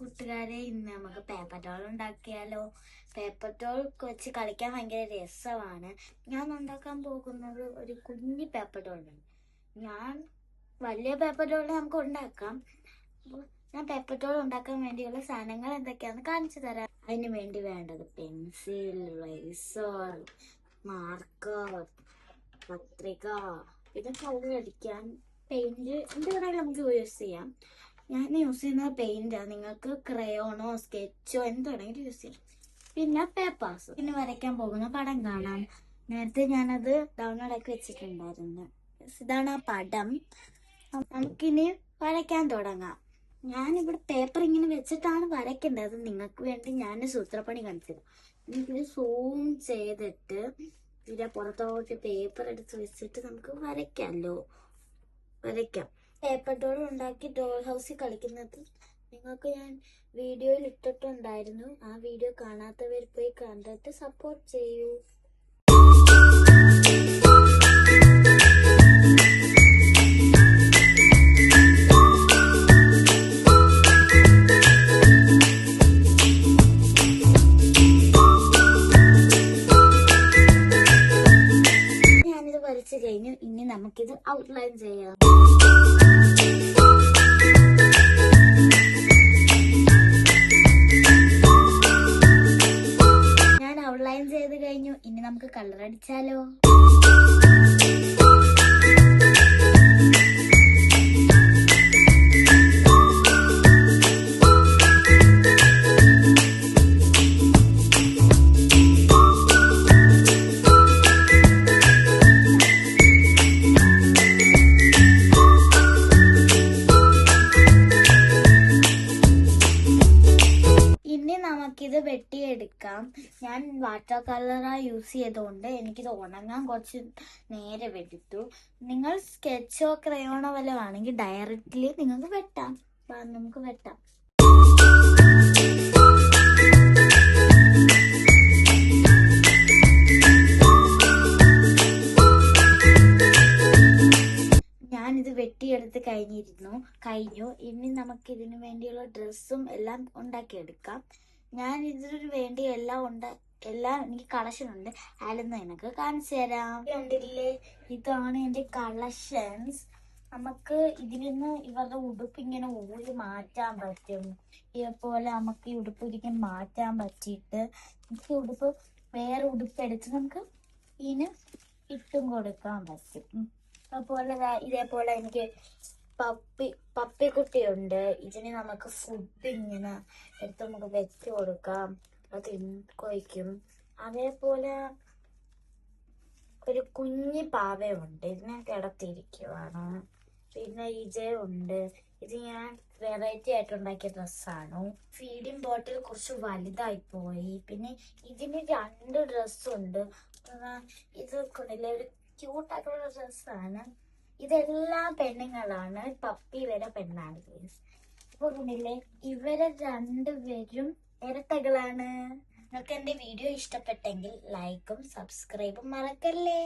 കൂട്ടുകാരെ, ഇന്ന് നമുക്ക് പേപ്പർ ഡോൾ ഉണ്ടാക്കിയാലോ? പേപ്പർ ഡോൾ വെച്ച് കളിക്കാൻ ഭയങ്കര രസമാണ്. ഞാൻ ഉണ്ടാക്കാൻ പോകുന്നത് ഒരു കുഞ്ഞി പേപ്പർ ഡോളാണ്. വലിയ പേപ്പർ ഡോൾ നമുക്ക് ഉണ്ടാക്കാം. ഞാൻ പേപ്പർ ഡോൾ ഉണ്ടാക്കാൻ വേണ്ടിയുള്ള സാധനങ്ങൾ എന്തൊക്കെയാണെന്ന് കാണിച്ചു തരാം. അതിന് വേണ്ടി വേണ്ടത് പെൻസിൽ, റൈസർ, മാർക്കർ, കത്രിക, പിന്നെ കളർ അടിക്കാൻ പെയിന്റ്, എന്ത് വേണമെങ്കിലും നമുക്ക് യൂസ് ചെയ്യാം. ഞാൻ യൂസ് ചെയ്യുന്നത് പെയിന്റാണ്. നിങ്ങൾക്ക് ക്രയോണോ സ്കെച്ചോ എന്ത് വേണമെങ്കിലും യൂസ് ചെയ്യാം. പിന്നെ പേപ്പേഴ്സ്. പിന്നെ വരയ്ക്കാൻ പോകുന്ന പടം കാണാം. നേരത്തെ ഞാനത് ഡൗൺലോഡ് ആക്കി വെച്ചിട്ടുണ്ടായിരുന്നു. ഇതാണ് ആ പടം. നമുക്കിനി വരയ്ക്കാൻ തുടങ്ങാം. ഞാനിവിടെ പേപ്പർ ഇങ്ങനെ വെച്ചിട്ടാണ് വരയ്ക്കേണ്ടത്. നിങ്ങൾക്ക് വേണ്ടി ഞാൻ സൂത്രപ്പണി കാണിച്ചത്. എനിക്കിത് സൂം ചെയ്തിട്ട് ഇതിന്റെ പുറത്തോട്ട് പേപ്പർ എടുത്ത് വെച്ചിട്ട് നമുക്ക് വരയ്ക്കാം. പേപ്പർ ഡോൾ ഉണ്ടാക്കി ഡോൾ ഹൗസിൽ കളിക്കുന്നത് നിങ്ങൾക്ക് ഞാൻ വീഡിയോയിൽ ഇട്ടിട്ടുണ്ടായിരുന്നു. ആ വീഡിയോ കാണാത്തവർ പോയി കണ്ടിട്ട് സപ്പോർട്ട് ചെയ്യൂ. ഞാനിത് വരച്ചു കഴിഞ്ഞു. ഇനി നമുക്കിത് ഔട്ട്ലൈൻ ചെയ്യാം. ഔട്ട്ലൈൻ ചെയ്ത് കഴിഞ്ഞു. ഇനി നമുക്ക് കളർ അടിച്ചാലോ? നമുക്കിത് വെട്ടിയെടുക്കാം. ഞാൻ വാട്ടർ കളറാണ് യൂസ് ചെയ്തുകൊണ്ട് എനിക്കിത് ഉണങ്ങാൻ കുറച്ച് നേരം എടുത്തു. നിങ്ങൾ സ്കെച്ചോ ക്രയോണോ വല്ല ആണെങ്കിൽ ഡയറക്റ്റ്ലി നിങ്ങൾക്ക് വെട്ടാം. നമുക്ക് വെട്ടാം. ഞാനിത് വെട്ടിയെടുത്ത് കഴിഞ്ഞു. ഇനി നമുക്ക് ഇതിനു വേണ്ടിയുള്ള ഡ്രസ്സും എല്ലാം ഉണ്ടാക്കിയെടുക്കാം. ഞാൻ ഇതിനു വേണ്ടി എല്ലാം എനിക്ക് കളക്ഷൻ ഉണ്ട്. അതിലൊന്ന് എനിക്ക് കാണിച്ചു തരാം. കണ്ടില്ലേ, ഇതാണ് എൻ്റെ കളക്ഷൻസ്. നമുക്ക് ഇതിൽ നിന്ന് ഇവരുടെ ഉടുപ്പ് ഇങ്ങനെ ഊരി മാറ്റാൻ പറ്റും. ഇതേപോലെ നമുക്ക് ഈ ഉടുപ്പ് ഇരിക്കാൻ മാറ്റാൻ പറ്റിയിട്ട് നമുക്ക് ഉടുപ്പ് വേറെ ഉടുപ്പ് എടുത്ത് നമുക്ക് ഇതിന് ഇട്ടും കൊടുക്കാൻ പറ്റും. അതുപോലെ ഇതേപോലെ എനിക്ക് പപ്പിക്കുട്ടിയുണ്ട്. ഇതിന് നമുക്ക് ഫുഡ് ഇങ്ങനെ എടുത്ത് നമുക്ക് വെച്ച് കൊടുക്കാം. അത് കഴിക്കും. അതേപോലെ ഒരു കുഞ്ഞി പാവയുണ്ട്. ഇതിനെ കിടത്തിയിരിക്കുവാണ്. പിന്നെ ഇജയുണ്ട്. ഇത് ഞാൻ വെറൈറ്റി ആയിട്ട് ഉണ്ടാക്കിയ ഡ്രസ്സാണ്. ഫീഡിങ് ബോട്ടിൽ കുറച്ച് വലുതായി പോയി. പിന്നെ ഇതിന് 2 ഡ്രസ്സുണ്ട്. ഇത് കൊണ്ടില്ലേ, ഒരു ക്യൂട്ടായിട്ടുള്ള ഡ്രസ്സാണ്. ഇതെല്ലാം പെണ്ണുങ്ങളാണ്. പപ്പി വരെ പെണ്ണാണ്. അപ്പൊ കണ്ടില്ലേ, ഇവരെ 2 പേരും ഇരട്ടകളാണ്. നിങ്ങൾക്ക് എൻ്റെ വീഡിയോ ഇഷ്ടപ്പെട്ടെങ്കിൽ ലൈക്കും സബ്സ്ക്രൈബും മറക്കല്ലേ.